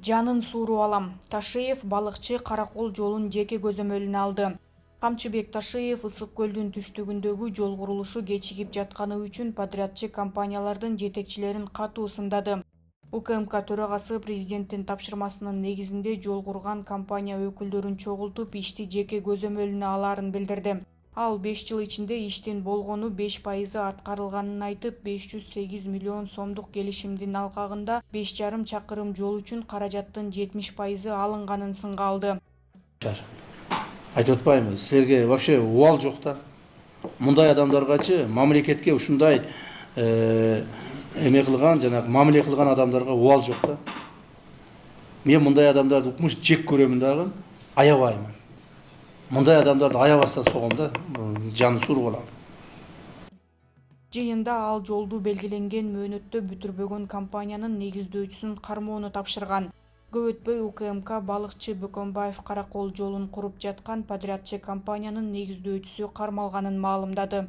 Жанын сууруп алам. Ташиев балыкчы Каракол жолун жеке көзөмөлүнө алды. Камчыбек Ташиев Ысык көлдүн түштүгүндөгү жол курулушу кечигип жатканы үчүн подрядчы компаниялардын жетекчилерин катуу сындады. УКМК төрагасы президенттин тапшырмасынын негизинде жол курган компания өкүлдөрүн чогултуп ишти жеке көзөмөлүнө алаарын билдирди. Ал 5 жыл ичинде иштин болгону 5% аткарылганын айтып, 508 миллион сомдук келишимдин алкагында 5,5 чакырым жол үчүн каражаттын 70% алынганын сынга алды. Айтып атпаймынбы, силерге вообще убал жок да. Мындай адамдаргачы мамлекетке ушундай эме кылган, жанагы мамиле кылган адамдарга убал жок да. Мен мындай адамдарды укмуш жек көрөмүн дагы, аябаймын. Мындай адамдарды аябастан согом да, жаны сууруп алам. Жыйында ал жолду белгиленген мөөнөттө бүтүрбөгөн компаниянын негиздөөчүсүн кармоону тапшырган. Көп өтпөй УКМК балыкчы Бөкөнбаев Каракол жолун куруп жаткан подрядчы компаниянын негиздөөчүсү кармалганын маалымдады.